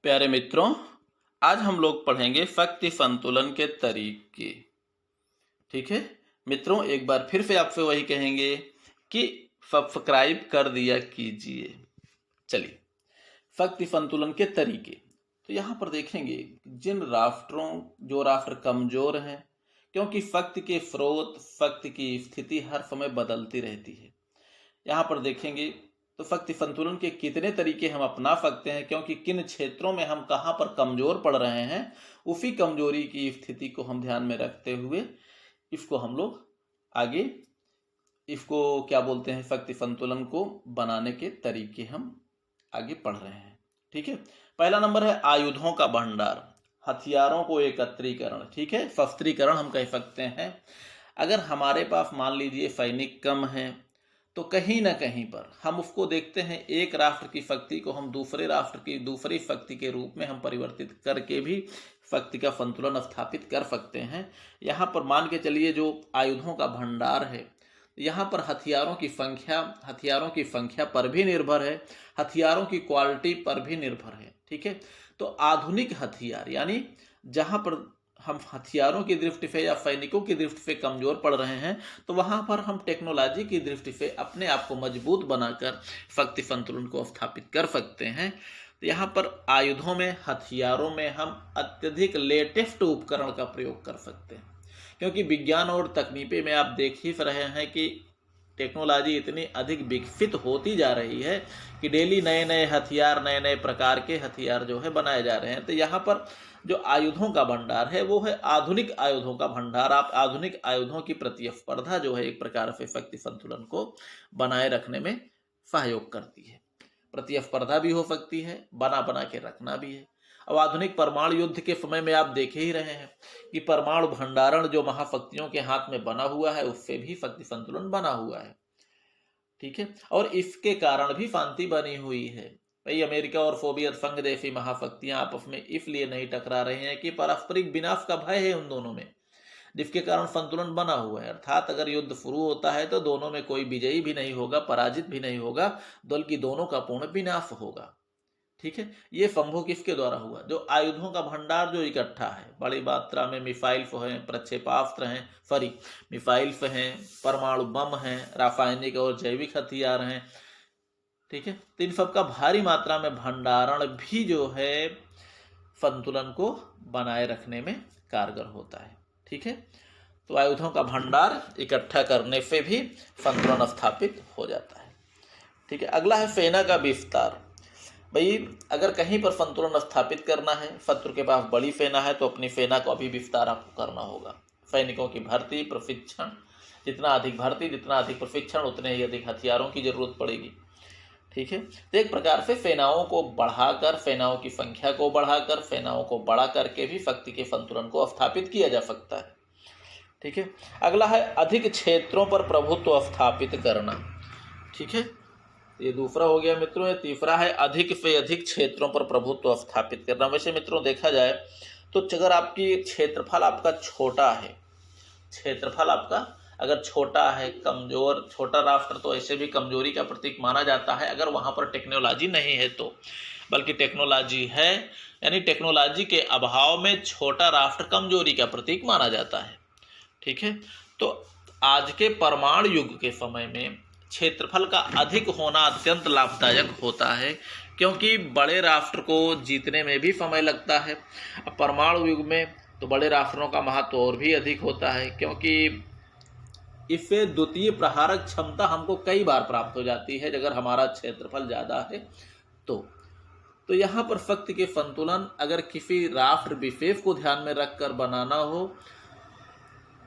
प्यारे मित्रों, आज हम लोग पढ़ेंगे शक्ति संतुलन के तरीके। ठीक है मित्रों, एक बार फिर से आपसे वही कहेंगे कि सब्सक्राइब कर दिया कीजिए। चलिए, शक्ति संतुलन के तरीके। तो यहाँ पर देखेंगे जिन राष्ट्रों जो राष्ट्र कमजोर हैं, क्योंकि शक्ति के स्रोत शक्ति की स्थिति हर समय बदलती रहती है। यहाँ पर देखेंगे तो शक्ति संतुलन के कितने तरीके हम अपना सकते हैं, क्योंकि किन क्षेत्रों में हम कहाँ पर कमजोर पड़ रहे हैं, उसी कमजोरी की स्थिति को हम ध्यान में रखते हुए इसको हम लोग आगे इसको क्या बोलते हैं, शक्ति संतुलन को बनाने के तरीके हम आगे पढ़ रहे हैं। ठीक है, पहला नंबर है आयुधों का भंडार, हथियारों को एकत्रीकरण। ठीक है, शस्त्रीकरण हम कह सकते हैं। अगर हमारे पास मान लीजिए सैनिक कम है तो कहीं ना कहीं पर हम उसको देखते हैं, एक राष्ट्र की शक्ति को हम दूसरे राष्ट्र की दूसरी शक्ति के रूप में हम परिवर्तित करके भी शक्ति का संतुलन स्थापित कर सकते हैं। यहाँ पर मान के चलिए जो आयुधों का भंडार है, यहाँ पर हथियारों की संख्या पर भी निर्भर है, हथियारों की क्वालिटी पर भी निर्भर है। ठीक है, तो आधुनिक हथियार यानी जहाँ पर हम हथियारों की दृष्टि से या सैनिकों की दृष्टि से कमजोर पड़ रहे हैं, तो वहां पर हम टेक्नोलॉजी की दृष्टि से अपने आप को मजबूत बनाकर शक्ति संतुलन को स्थापित कर सकते हैं। तो यहाँ पर आयुधों में, हथियारों में हम अत्यधिक लेटेस्ट उपकरण का प्रयोग कर सकते हैं, क्योंकि विज्ञान और तकनीकी में आप देख ही रहे हैं कि टेक्नोलॉजी इतनी अधिक विकसित होती जा रही है कि डेली नए नए हथियार, नए नए प्रकार के हथियार जो है बनाए जा रहे हैं। तो यहाँ पर जो आयुधों का भंडार है वो है आधुनिक आयुधों का भंडार। आप आधुनिक आयुधों की प्रतिस्पर्धा जो है एक प्रकार से शक्ति संतुलन को बनाए रखने में सहयोग करती है। प्रतिस्पर्धा भी हो सकती है, बना बना के रखना भी है। अब आधुनिक परमाणु युद्ध के समय में आप देख ही रहे हैं कि परमाणु भंडारण जो महाशक्तियों के हाथ में बना हुआ है, उससे भी शक्ति संतुलन बना हुआ है। ठीक है, और इसके कारण भी शांति बनी हुई है। भाई, अमेरिका और सोवियत संघ जैसी महाशक्तियां आपस में इसलिए नहीं टकरा रही हैं कि पारस्परिक विनाश का भय है उन दोनों में, जिसके कारण संतुलन बना हुआ है। अर्थात अगर युद्ध शुरू होता है तो दोनों में कोई विजयी भी नहीं होगा, पराजित भी नहीं होगा, बल्कि दोनों का पूर्ण विनाश होगा। ठीक है, ये संभव किसके द्वारा हुआ? जो आयुधों का भंडार जो इकट्ठा है, बड़ी मात्रा में मिसाइल्स हैं, प्रक्षेपास्त्र हैं, मिसाइल्स हैं, परमाणु बम हैं, रासायनिक और जैविक हथियार हैं। ठीक है, तो इन सब का भारी मात्रा में भंडारण भी जो है संतुलन को बनाए रखने में कारगर होता है। ठीक है, तो आयुधों का भंडार इकट्ठा करने से भी संतुलन स्थापित हो जाता है। ठीक है, अगला है सेना का विस्तार। भाई, अगर कहीं पर संतुलन स्थापित करना है, शत्रु के पास बड़ी सेना है, तो अपनी सेना को अभी विस्तार आपको करना होगा। सैनिकों की भर्ती, प्रशिक्षण, जितना अधिक भर्ती, जितना अधिक प्रशिक्षण, उतने ही अधिक हथियारों की जरूरत पड़ेगी। ठीक है, तो एक प्रकार से सेनाओं को बढ़ाकर, सेनाओं की संख्या को बढ़ाकर, सेनाओं को बड़ा करके भी शक्ति के संतुलन को स्थापित किया जा सकता है। ठीक है, अगला है अधिक क्षेत्रों पर प्रभुत्व स्थापित करना। ठीक है, ये दूसरा हो गया मित्रों। ये तीसरा है अधिक से अधिक क्षेत्रों पर प्रभुत्व स्थापित करना। वैसे मित्रों देखा जाए तो अगर आपकी क्षेत्रफल आपका छोटा है, क्षेत्रफल आपका अगर छोटा है, कमजोर, छोटा राष्ट्र तो ऐसे भी कमजोरी का प्रतीक माना जाता है अगर वहां पर टेक्नोलॉजी नहीं है तो, बल्कि टेक्नोलॉजी है, यानी टेक्नोलॉजी के अभाव में छोटा राष्ट्र कमजोरी का प्रतीक माना जाता है। ठीक है, तो आज के परमाणु युग के समय में क्षेत्रफल का अधिक होना अत्यंत लाभदायक होता है, क्योंकि बड़े राष्ट्र को जीतने में भी समय लगता है। अब परमाणु युग में तो बड़े राष्ट्रों का महत्व और भी अधिक होता है, क्योंकि इससे द्वितीय प्रहारक क्षमता हमको कई बार प्राप्त हो जाती है अगर हमारा क्षेत्रफल ज़्यादा है तो यहाँ पर शक्ति के संतुलन अगर किसी राष्ट्र विशेष को ध्यान में रखकर बनाना हो,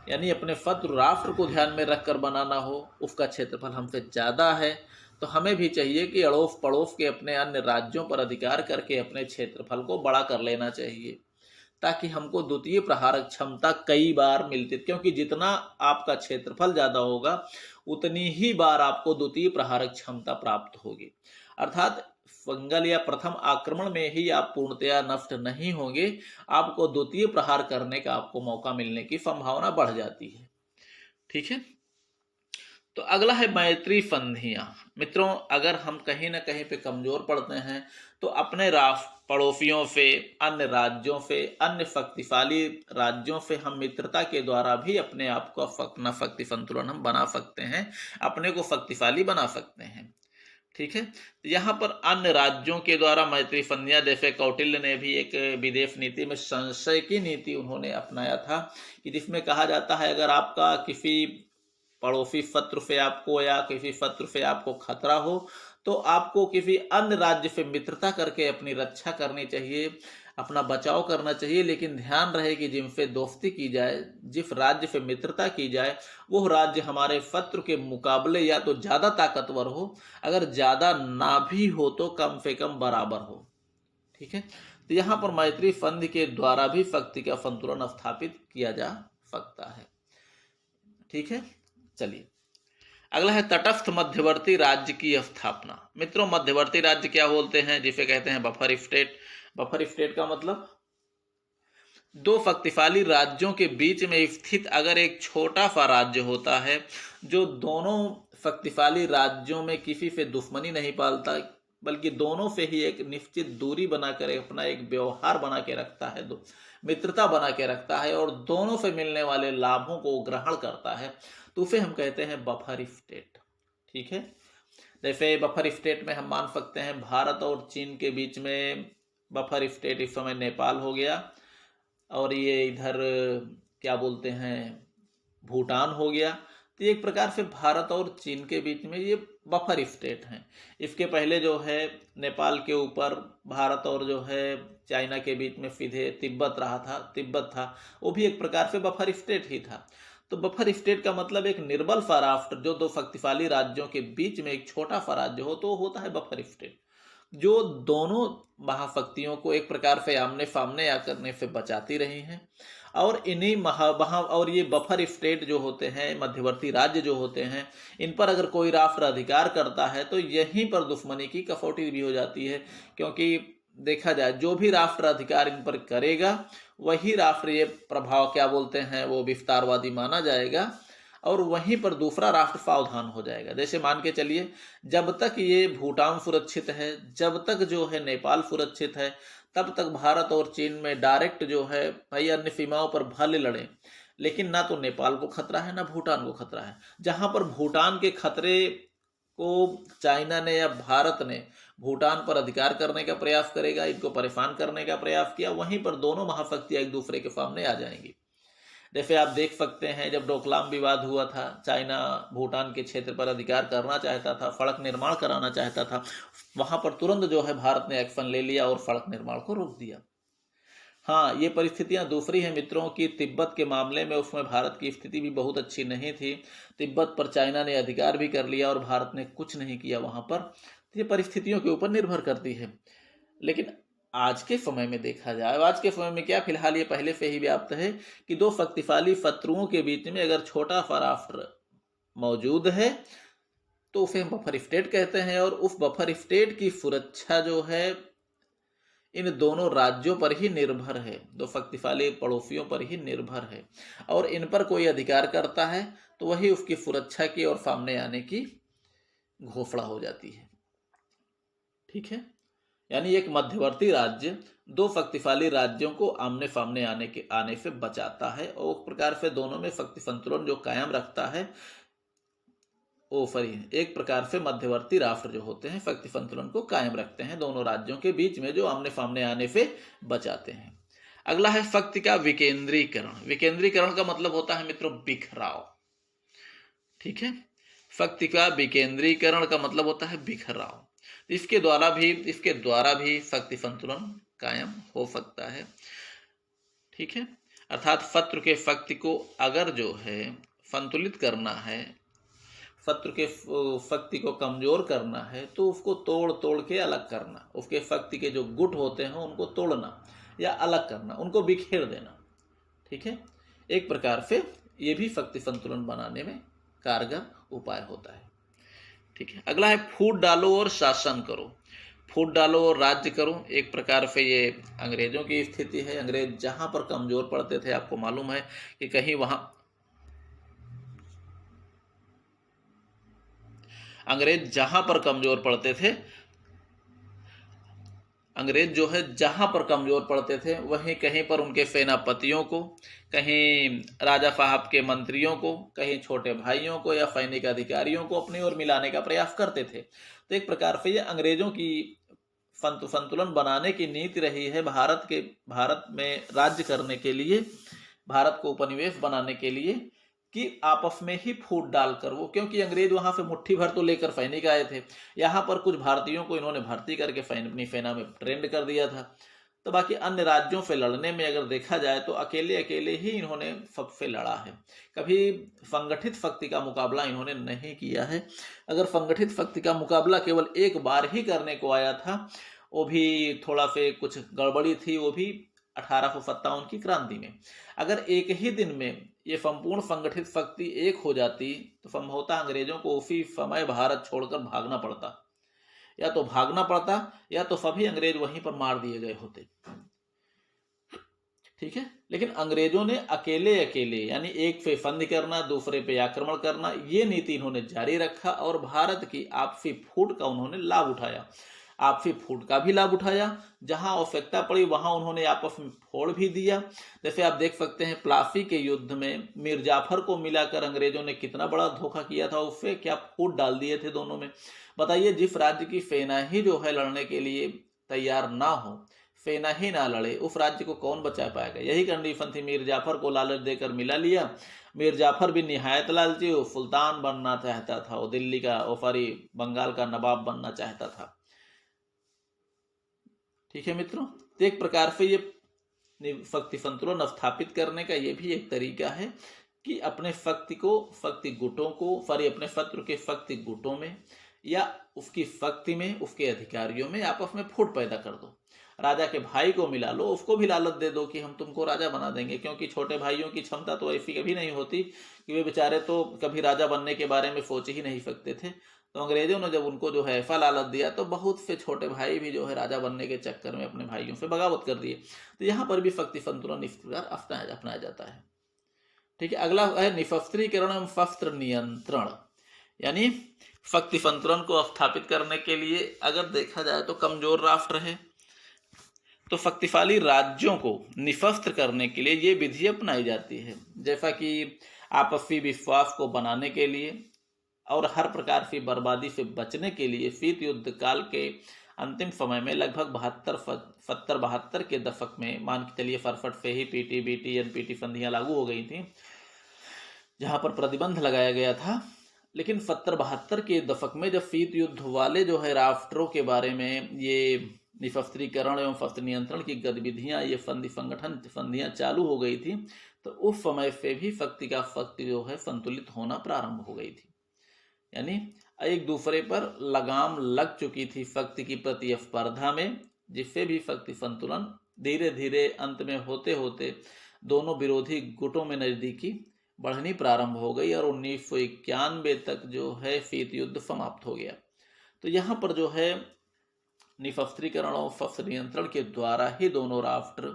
यानी अपने शत्रु राष्ट्र को ध्यान में रखकर बनाना हो, उसका क्षेत्रफल हमसे ज़्यादा है, तो हमें भी चाहिए कि अड़ोस पड़ोस के अपने अन्य राज्यों पर अधिकार करके अपने क्षेत्रफल को बड़ा कर लेना चाहिए, ताकि हमको द्वितीय प्रहारक क्षमता कई बार मिलती, क्योंकि जितना आपका क्षेत्रफल ज़्यादा होगा उतनी ही बार आपको द्वितीय प्रहारक क्षमता प्राप्त होगी। अर्थात फंगल या प्रथम आक्रमण में ही आप पूर्णतया नष्ट नहीं होंगे, आपको द्वितीय प्रहार करने का आपको मौका मिलने की संभावना बढ़ जाती है। ठीक है, तो अगला है मैत्री संधियां। मित्रों, अगर हम कहीं ना कहीं पे कमजोर पड़ते हैं तो अपने पड़ोसियों से, अन्य राज्यों से, अन्य शक्तिशाली राज्यों से हम मित्रता के द्वारा भी अपने आप को अपना शक्ति संतुलन हम बना सकते हैं, अपने को शक्तिशाली बना सकते हैं। ठीक है, यहाँ पर अन्य राज्यों के द्वारा मैत्री संधियां, जैसे कौटिल्य ने भी एक विदेश नीति में संशय की नीति उन्होंने अपनाया था, कि जिसमें कहा जाता है अगर आपका किसी पड़ोसी शत्रु से आपको या किसी शत्रु से आपको खतरा हो तो आपको किसी अन्य राज्य से मित्रता करके अपनी रक्षा करनी चाहिए, अपना बचाव करना चाहिए। लेकिन ध्यान रहे कि जिनसे दोस्ती की जाए, जिस राज्य से मित्रता की जाए, वो राज्य हमारे शत्रु के मुकाबले या तो ज्यादा ताकतवर हो, अगर ज्यादा ना भी हो तो कम से कम बराबर हो। ठीक है, तो यहाँ पर मैत्री संधि के द्वारा भी शक्ति का संतुलन स्थापित किया जा सकता है। ठीक है, चलिए अगला है तटस्थ मध्यवर्ती राज्य की स्थापना। मित्रों, मध्यवर्ती राज्य क्या बोलते हैं? जिसे कहते हैं बफर स्टेट। बफर स्टेट का मतलब दो शक्तिशाली राज्यों के बीच में स्थित अगर एक छोटा सा राज्य होता है जो दोनों शक्तिशाली राज्यों में किसी से दुश्मनी नहीं पालता, बल्कि दोनों से ही एक निश्चित दूरी बनाकर अपना एक व्यवहार बना के रखता है, मित्रता बना के रखता है और दोनों से मिलने वाले लाभों को ग्रहण करता है, तो उसे हम कहते हैं बफर स्टेट। ठीक है, जैसे बफर स्टेट में हम मान सकते हैं भारत और चीन के बीच में बफर स्टेट इस समय नेपाल हो गया, और ये इधर क्या बोलते हैं भूटान हो गया। तो एक प्रकार से भारत और चीन के बीच में ये बफर स्टेट हैं। इसके पहले जो है नेपाल के ऊपर भारत और जो है चाइना के बीच में सीधे तिब्बत रहा था, तिब्बत था, वो भी एक प्रकार से बफर स्टेट ही था। तो बफर स्टेट का मतलब एक निर्बल सा राष्ट्र जो दो शक्तिशाली राज्यों के बीच में एक छोटा सा राज्य हो, तो होता है बफर स्टेट, जो दोनों महाशक्तियों को एक प्रकार से आमने सामने आकर से बचाती रही हैं। और इन्हीं और ये बफर स्टेट जो होते हैं, मध्यवर्ती राज्य जो होते हैं, इन पर अगर कोई राष्ट्र अधिकार करता है तो यहीं पर दुश्मनी की कसौटी भी हो जाती है, क्योंकि देखा जाए जो भी राष्ट्र अधिकार इन पर करेगा वही राष्ट्र ये प्रभाव क्या बोलते हैं वो विस्तारवादी माना जाएगा, और वहीं पर दूसरा राष्ट्र सावधान हो जाएगा। जैसे मान के चलिए जब तक ये भूटान सुरक्षित है, जब तक जो है नेपाल सुरक्षित है, तब तक भारत और चीन में डायरेक्ट जो है भाई अन्य सीमाओं पर भले लड़े, लेकिन ना तो नेपाल को खतरा है ना भूटान को खतरा है। जहां पर भूटान के खतरे को चाइना ने या भारत ने भूटान पर अधिकार करने का प्रयास करेगा, इनको परेशान करने का प्रयास किया, वहीं पर दोनों महाशक्तियां एक दूसरे के सामने आ जाएंगी। जैसे आप देख सकते हैं जब डोकलाम विवाद हुआ था, चाइना भूटान के क्षेत्र पर अधिकार करना चाहता था, सड़क निर्माण कराना चाहता था, वहां पर तुरंत जो है भारत ने एक्शन ले लिया और सड़क निर्माण को रोक दिया। हाँ, ये परिस्थितियां दूसरी हैं मित्रों की। तिब्बत के मामले में उसमें भारत की स्थिति भी बहुत अच्छी नहीं थी। तिब्बत पर चाइना ने अधिकार भी कर लिया और भारत ने कुछ नहीं किया वहां पर। तो ये परिस्थितियों के ऊपर निर्भर करती है। लेकिन आज के समय में देखा जाए, आज के समय में क्या फिलहाल ये पहले से ही व्याप्त है कि दो शक्तिशाली शत्रुओं के बीच में अगर छोटा सा राष्ट्र मौजूद है तो उसे हम बफर स्टेट कहते हैं, और उस बफर स्टेट की सुरक्षा जो है इन दोनों राज्यों पर ही निर्भर है, दो शक्तिशाली पड़ोसियों पर ही निर्भर है, और इन पर कोई अधिकार करता है तो वही उसकी सुरक्षा की और सामने आने की घोषणा हो जाती है। ठीक है, यानी एक मध्यवर्ती राज्य दो शक्तिशाली राज्यों को आमने सामने आने से बचाता है, और उस प्रकार से दोनों में शक्ति संतुलन जो कायम रखता है वो एक प्रकार से मध्यवर्ती राष्ट्र जो होते हैं शक्ति संतुलन को कायम रखते हैं दोनों राज्यों के बीच में, जो आमने सामने आने से बचाते हैं। अगला है शक्ति का विकेंद्रीकरण। विकेंद्रीकरण का मतलब होता है मित्रों बिखराव। ठीक है, शक्ति का विकेंद्रीकरण का मतलब होता है बिखराव। इसके द्वारा भी शक्ति संतुलन कायम हो सकता है। ठीक है, अर्थात शत्रु के शक्ति को अगर जो है संतुलित करना है, शत्रु के शक्ति को कमजोर करना है, तो उसको तोड़ तोड़ के अलग करना, उसके शक्ति के जो गुट होते हैं उनको तोड़ना या अलग करना, उनको बिखेर देना। ठीक है, एक प्रकार से ये भी शक्ति संतुलन बनाने में कारगर उपाय होता है। ठीक है, अगला है फूट डालो और शासन करो। फूट डालो और राज्य करो, एक प्रकार से ये अंग्रेजों की स्थिति है। अंग्रेज जहां पर कमजोर पड़ते थे, आपको मालूम है कि कहीं वहां अंग्रेज जहां पर कमजोर पड़ते थे अंग्रेज जो है जहां पर कमजोर पड़ते थे वहीं कहीं पर उनके सेनापतियों को, कहीं राजा साहब के मंत्रियों को, कहीं छोटे भाइयों को या सैनिक अधिकारियों को अपनी ओर मिलाने का प्रयास करते थे। तो एक प्रकार से ये अंग्रेजों की संतुलन बनाने की नीति रही है भारत में राज्य करने के लिए, भारत को उपनिवेश बनाने के लिए, कि आपस में ही फूट डालकर वो, क्योंकि अंग्रेज वहां से मुट्ठी भर तो लेकर सैनिक आए थे, यहाँ पर कुछ भारतीयों को इन्होंने भर्ती करके अपनी सेना में ट्रेंड कर दिया था। तो बाकी अन्य राज्यों से लड़ने में अगर देखा जाए तो अकेले अकेले ही इन्होंने सबसे लड़ा है, कभी संगठित शक्ति का मुकाबला इन्होंने नहीं किया है। अगर संगठित शक्ति का मुकाबला केवल एक बार ही करने को आया था, वो भी थोड़ा से कुछ गड़बड़ी थी, वो भी 1857 की क्रांति में। अगर एक ही दिन में ये संपूर्ण संगठित शक्ति एक हो जाती तो संभवतः अंग्रेजों को उसी समय भारत छोड़कर भागना पड़ता, या तो सभी अंग्रेज वहीं पर मार दिए गए होते। ठीक है, लेकिन अंग्रेजों ने अकेले अकेले, यानी एक पे संधि करना, दूसरे पे आक्रमण करना, ये नीति इन्होंने जारी रखा और भारत की आपसी फूट का उन्होंने लाभ उठाया। आपसी फूट का भी लाभ उठाया, जहां आवश्यकता पड़ी वहां उन्होंने आपस में फोड़ भी दिया। जैसे आप देख सकते हैं प्लासी के युद्ध में मीर जाफर को मिलाकर अंग्रेजों ने कितना बड़ा धोखा किया था, उससे क्या फूट डाल दिए थे दोनों में। बताइए, जिस राज्य की सेना ही जो है लड़ने के लिए तैयार ना हो, सेना ही ना लड़े, उस राज्य को कौन बचा पाएगा। यही कंडीशन थी, मीर जाफर को लालच देकर मिला लिया। मीर जाफर भी निहायत लालची, वो सुल्तान बनना चाहता था, वो दिल्ली का, वो सॉरी बंगाल का नवाब बनना चाहता था। ठीक है मित्रों, तो एक प्रकार से ये शक्ति संतुलन स्थापित करने का ये भी एक तरीका है कि अपने शक्ति गुटों को, सॉरी अपने शत्रु के शक्ति गुटों में या उसकी शक्ति में, उसके अधिकारियों में आपस में फूट पैदा कर दो। राजा के भाई को मिला लो, उसको भी लालच दे दो कि हम तुमको राजा बना देंगे, क्योंकि छोटे भाइयों की क्षमता तो ऐसी कभी नहीं होती कि वे बेचारे तो कभी राजा बनने के बारे में सोच ही नहीं सकते थे। तो अंग्रेजों ने जब उनको जो है ऐसा लालच दिया तो बहुत से छोटे भाई भी जो है राजा बनने के चक्कर में अपने भाइयों से बगावत कर दिए। तो यहाँ पर भी शक्ति संतुलन इस प्रकार अपनाया जाता है। ठीक है, अगला है निशस्त्रीकरण एवं शस्त्र नियंत्रण। यानी शक्ति संतुलन को स्थापित करने के लिए अगर देखा जाए तो कमजोर राष्ट्र है तो शक्तिशाली राज्यों को निशस्त्र करने के लिए ये विधि अपनाई जाती है, जैसा कि आपसी विश्वास को बनाने के लिए और हर प्रकार की बर्बादी से बचने के लिए शीत युद्ध काल के अंतिम समय में लगभग 72 के दशक में, मान के चलिए 67 से ही पीटी बीटी एनपीटी संधियां लागू हो गई थी, जहां पर प्रतिबंध लगाया गया था। लेकिन 70-72 के दशक में जब शीत युद्ध वाले जो है राष्ट्रों के बारे में ये निशस्त्रीकरण एवं शस्त्र नियंत्रण की गतिविधियां, ये संधियां चालू हो गई थी, तो उस समय से भी शक्ति जो है संतुलित होना प्रारंभ हो गई थी। यानी एक दूसरे पर लगाम लग चुकी थी शक्ति की प्रतिस्पर्धा में, जिससे भी शक्ति संतुलन धीरे धीरे अंत में होते होते दोनों विरोधी गुटों में नजदीकी बढ़नी प्रारंभ हो गई और 1991 तक जो है शीत युद्ध समाप्त हो गया। तो यहाँ पर जो है निशस्त्रीकरण और शस्त्र नियंत्रण के द्वारा ही दोनों राष्ट्र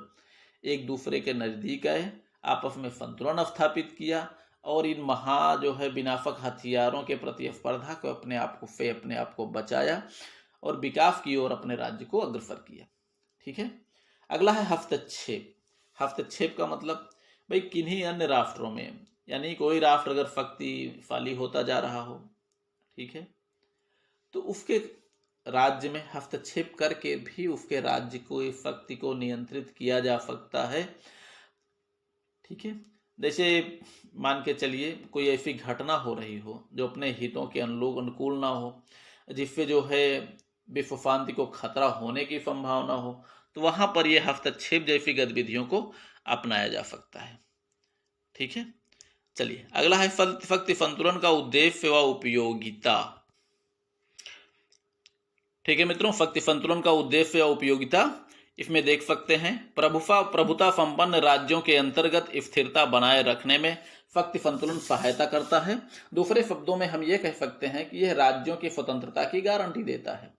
एक दूसरे के नजदीक आए, आपस में संतुलन स्थापित किया और इन जो है विनाशक हथियारों के प्रतिस्पर्धा को अपने आप को बचाया और विकास की ओर अपने राज्य को अग्रसर किया। ठीक है, अगला है हस्तक्षेप। हस्तक्षेप का मतलब भाई किन्हीं अन्य राष्ट्रों में, यानी कोई राष्ट्र अगर शक्तिशाली होता जा रहा हो, ठीक है, तो उसके राज्य में हस्तक्षेप करके भी उसके राज्य को शक्ति को नियंत्रित किया जा सकता है। ठीक है, जैसे मान के चलिए कोई ऐसी घटना हो रही हो जो अपने हितों के अनुकूल ना हो, जिससे जो है विश्व शांति को खतरा होने की संभावना हो, तो वहां पर यह हस्तक्षेप जैसी गतिविधियों को अपनाया जा सकता है। ठीक है, चलिए अगला है शक्ति संतुलन का उद्देश्य व उपयोगिता। ठीक है मित्रों, शक्ति संतुलन का उद्देश्य व उपयोगिता इसमें देख सकते हैं। प्रभुता संपन्न राज्यों के अंतर्गत स्थिरता बनाए रखने में शक्ति संतुलन सहायता करता है। दूसरे शब्दों में हम ये कह सकते हैं कि यह राज्यों की स्वतंत्रता की गारंटी देता है।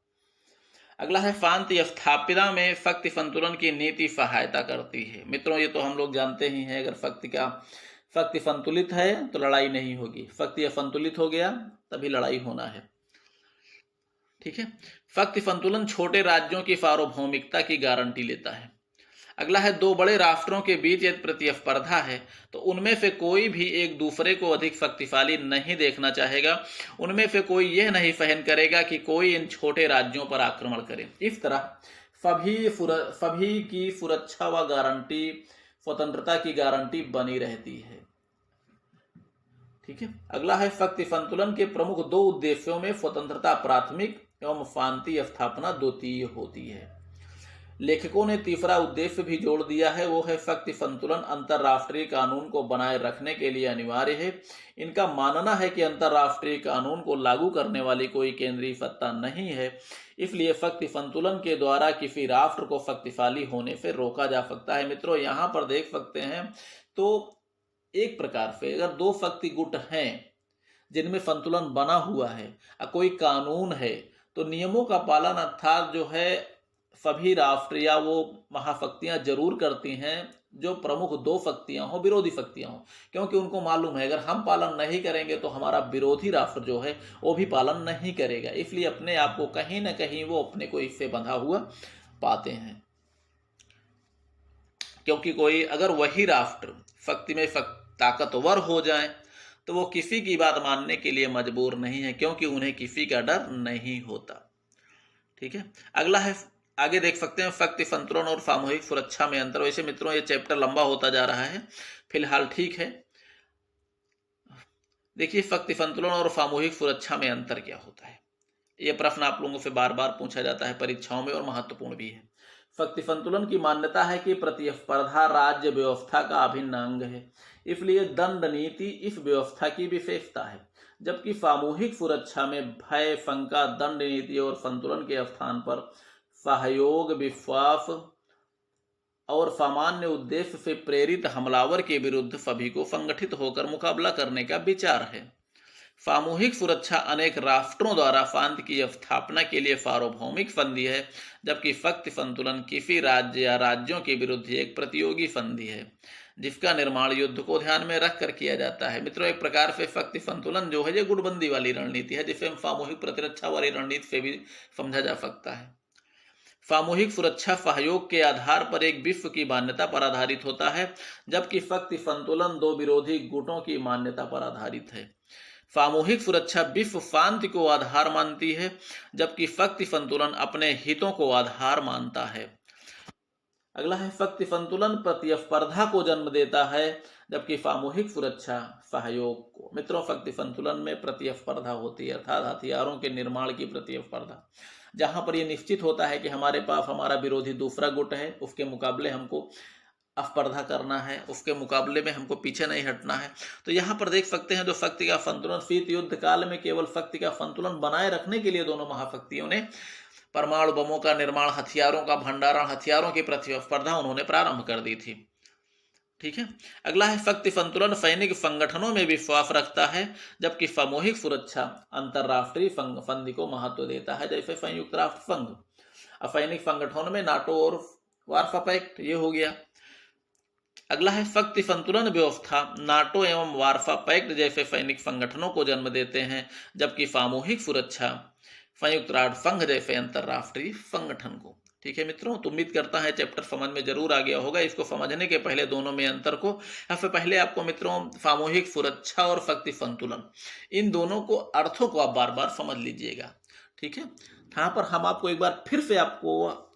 अगला है शांति स्थापना में शक्ति संतुलन की नीति सहायता करती है। मित्रों, ये तो हम लोग जानते ही हैं, अगर शक्ति संतुलित है तो लड़ाई नहीं होगी, शक्ति असंतुलित हो गया तभी लड़ाई होना है। ठीक है। शक्ति संतुलन छोटे राज्यों की सार्वभौमिकता की गारंटी लेता है। अगला है, दो बड़े राष्ट्रों के बीच यदि प्रतिस्पर्धा है तो उनमें से कोई भी एक दूसरे को अधिक शक्तिशाली नहीं देखना चाहेगा, उनमें से कोई यह नहीं सहन करेगा कि कोई इन छोटे राज्यों पर आक्रमण करे। इस तरह सभी की सुरक्षा व गारंटी, स्वतंत्रता की गारंटी बनी रहती है। ठीक है। अगला है, शक्ति संतुलन के प्रमुख दो उद्देश्यों में स्वतंत्रता प्राथमिक एवं शांति स्थापना द्वितीय होती है। लेखकों ने तीसरा उद्देश्य भी जोड़ दिया है, वो है शक्ति संतुलन अंतर्राष्ट्रीय कानून को बनाए रखने के लिए अनिवार्य है। इनका मानना है कि अंतर्राष्ट्रीय कानून को लागू करने वाली कोई केंद्रीय सत्ता नहीं है, इसलिए शक्ति संतुलन के द्वारा किसी राष्ट्र को शक्तिशाली होने से रोका जा सकता है। मित्रों, यहाँ पर देख सकते हैं तो एक प्रकार से अगर दो शक्ति गुट हैं जिनमें संतुलन बना हुआ है, कोई कानून है, तो नियमों का पालन अर्थात जो है सभी राष्ट्र या वो महाशक्तियां जरूर करती हैं जो प्रमुख दो शक्तियां हो, विरोधी शक्तियां हो, क्योंकि उनको मालूम है अगर हम पालन नहीं करेंगे तो हमारा विरोधी राष्ट्र जो है वो भी पालन नहीं करेगा, इसलिए अपने आप को कहीं ना कहीं वो अपने को इससे बंधा हुआ पाते हैं। क्योंकि कोई अगर वही राष्ट्र शक्ति में ताकतवर हो जाए तो वो किसी की बात मानने के लिए मजबूर नहीं है, क्योंकि उन्हें किसी का डर नहीं होता। ठीक है। अगला है, आगे देख सकते हैं शक्ति संतुलन और सामूहिक सुरक्षा में अंतर। वैसे मित्रों ये चैप्टर लंबा होता जा रहा है, फिलहाल ठीक है। देखिए, शक्ति संतुलन और सामूहिक सुरक्षा में अंतर क्या होता है, ये प्रश्न आप लोगों से बार बार पूछा जाता है परीक्षाओं में और महत्वपूर्ण भी है। शक्ति संतुलन की मान्यता है कि प्रतिस्पर्धा राज्य व्यवस्था का अभिन्न अंग है, इसलिए दंड नीति इस व्यवस्था की विशेषता है, जबकि सामूहिक सुरक्षा में भय, शंका, दंड नीति और संतुलन के स्थान पर सहयोग, विश्वास और सामान्य उद्देश्य से प्रेरित हमलावर के विरुद्ध सभी को संगठित होकर मुकाबला करने का विचार है। सामूहिक सुरक्षा अनेक राष्ट्रों द्वारा शांति की स्थापना के लिए सार्वभौमिक संधि है, जबकि शक्ति संतुलन किसी राज्य या राज्यों के विरुद्ध एक प्रतियोगी संधि है जिसका निर्माण युद्ध को ध्यान में रखकर किया जाता है। मित्रों, एक प्रकार से शक्ति संतुलन जो है ये गुटबंदी वाली रणनीति है, जिसे हम सामूहिक प्रतिरक्षा वाली रणनीति से भी समझा जा सकता है। सामूहिक सुरक्षा सहयोग के आधार पर एक विश्व की मान्यता पर आधारित होता है, जबकि शक्ति संतुलन दो विरोधी गुटों की मान्यता पर आधारित है। सामूहिक सुरक्षा विश्व शांति को आधार मानती है, जबकि शक्ति संतुलन अपने हितों को आधार मानता है। अगला है, शक्ति संतुलन प्रतिस्पर्धा को जन्म देता है, जबकि सामूहिक सुरक्षा सहयोग को। मित्रों, शक्ति संतुलन में प्रतिस्पर्धा होती है, अर्थात हथियारों के निर्माण की प्रतिस्पर्धा, जहां पर यह निश्चित होता है कि हमारे पास हमारा विरोधी दूसरा गुट है, उसके मुकाबले हमको स्पर्धा करना है, उसके मुकाबले में हमको पीछे नहीं हटना है। तो यहाँ पर देख सकते हैं जो शक्ति का संतुलन, शीत युद्ध काल में केवल शक्ति का संतुलन बनाए रखने के लिए दोनों महाशक्तियों ने परमाणु बमों का निर्माण, हथियारों का भंडारण, हथियारों की प्रतिस्पर्धा उन्होंने प्रारंभ कर दी थी। ठीक है। अगला है, शक्ति संतुलन सैनिक संगठनों में विश्वास रखता है, जबकि सामूहिक सुरक्षा अंतरराष्ट्रीय संधि को महत्व देता है, जैसे संयुक्त राष्ट्र संघ। सैनिक संगठनों में नाटो और वार्सा पैक्ट, ये हो गया। अगला है, शक्ति संतुलन व्यवस्था नाटो एवं वार्सा पैक्ट जैसे सैनिक संगठनों को जन्म देते हैं, जबकि सामूहिक सुरक्षा संयुक्त राष्ट्र संघ जैसे अंतरराष्ट्रीय संगठन को। ठीक है मित्रों, तो उम्मीद करता है चैप्टर समझ में जरूर आ गया होगा। इसको समझने के पहले दोनों में अंतर को, या फिर पहले आपको मित्रों सामूहिक सुरक्षा और शक्ति संतुलन, इन दोनों को अर्थों को आप बार बार समझ लीजिएगा। ठीक है। यहाँ पर हम आपको एक बार फिर से आपको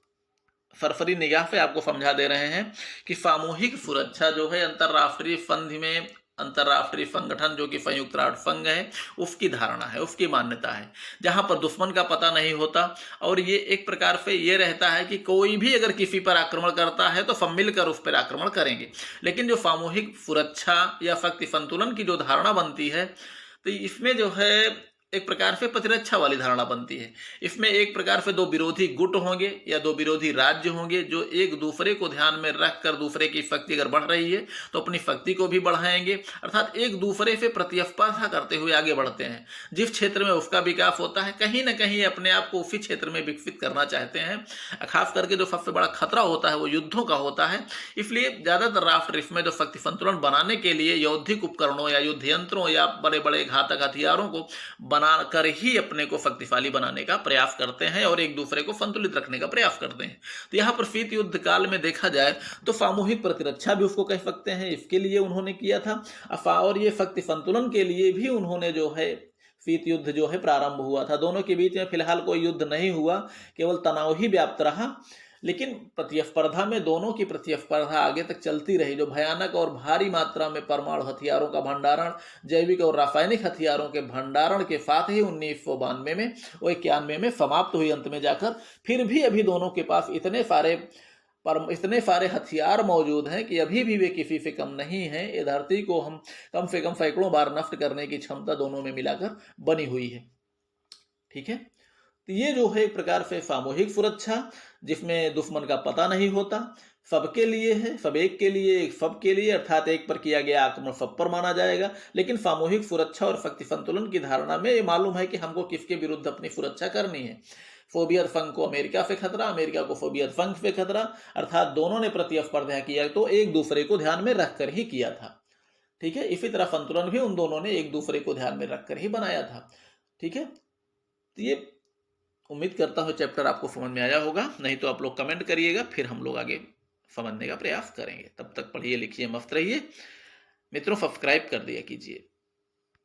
सरसरी निगाह से आपको समझा दे रहे हैं कि सामूहिक सुरक्षा जो है अंतरराष्ट्रीय संधि में, अंतरराष्ट्रीय संगठन जो कि संयुक्त राष्ट्र संघ है, उसकी धारणा है, उसकी मान्यता है, जहां पर दुश्मन का पता नहीं होता, और ये एक प्रकार से ये रहता है कि कोई भी अगर किसी पर आक्रमण करता है तो सब मिलकर उस पर आक्रमण करेंगे। लेकिन जो सामूहिक सुरक्षा या शक्ति संतुलन की जो धारणा बनती है, तो इसमें जो है एक प्रकार से प्रतिरक्षा वाली धारणा बनती है। इसमें एक प्रकार से दो विरोधी गुट होंगे या दो विरोधी राज्य होंगे जो एक दूसरे को ध्यान में रखकर दूसरे की शक्ति अगर बढ़ रही है तो अपनी शक्ति को भी बढ़ाएंगे, अर्थात एक दूसरे से प्रतिस्पर्धा करते हुए आगे बढ़ते हैं। जिस क्षेत्र में उसका विकास होता है कहीं ना कहीं अपने आप को उसी क्षेत्र में विकसित करना चाहते हैं। खास करके जो सबसे बड़ा खतरा होता है वो युद्धों का होता है। इसलिए ज्यादातर राष्ट्र इसमें जो शक्ति संतुलन बनाने के लिए यौद्धिक उपकरणों या युद्ध यंत्रों या बड़े बड़े घातक हथियारों को बनाकर ही अपने को शक्तिशाली बनाने का प्रयास करते हैं और एक दूसरे को संतुलित रखने का प्रयास करते हैं। तो यहाँ पर शीत युद्ध काल में देखा जाए तो सामूहिक प्रतिरक्षा भी उसको कह सकते हैं, इसके लिए उन्होंने किया था। और ये शक्ति संतुलन के लिए भी उन्होंने जो है शीत युद्ध जो है प्रारंभ हुआ था। दोनों के बीच में फिलहाल कोई युद्ध नहीं हुआ, केवल तनाव ही व्याप्त रहा, लेकिन प्रतिस्पर्धा में दोनों की प्रतिस्पर्धा आगे तक चलती रही। जो भयानक और भारी मात्रा में परमाणु हथियारों का भंडारण, जैविक और रासायनिक हथियारों के भंडारण के साथ ही 1992 में और 91 में समाप्त हुई अंत में जाकर। फिर भी अभी दोनों के पास इतने सारे हथियार मौजूद हैं कि अभी भी वे किसी से कम नहीं हैं। ये धरती को हम कम से कम सैकड़ों बार नष्ट करने की क्षमता दोनों में मिलाकर बनी हुई है। ठीक है, तो ये जो है एक प्रकार से सामूहिक सुरक्षा, जिसमें दुश्मन का पता नहीं होता, सबके लिए है, सब एक के लिए, सबके लिए, अर्थात एक पर किया गया आक्रमण सब पर माना जाएगा। लेकिन सामूहिक सुरक्षा और शक्ति संतुलन की धारणा में ये मालूम है कि हमको किसके विरुद्ध अपनी सुरक्षा करनी है। सोवियत संघ को अमेरिका से खतरा, अमेरिका को सोवियत संघ से खतरा, अर्थात दोनों ने प्रतिस्पर्धा किया तो एक दूसरे को ध्यान में रखकर ही किया था। ठीक है, इसी तरह संतुलन भी उन दोनों ने एक दूसरे को ध्यान में रखकर ही बनाया था। ठीक है, तो ये उम्मीद करता हूँ चैप्टर आपको समझ में आया होगा। नहीं तो आप लोग कमेंट करिएगा, फिर हम लोग आगे समझने का प्रयास करेंगे। तब तक पढ़िए लिखिए, मस्त रहिए। मित्रों, सब्सक्राइब कर दिया कीजिए।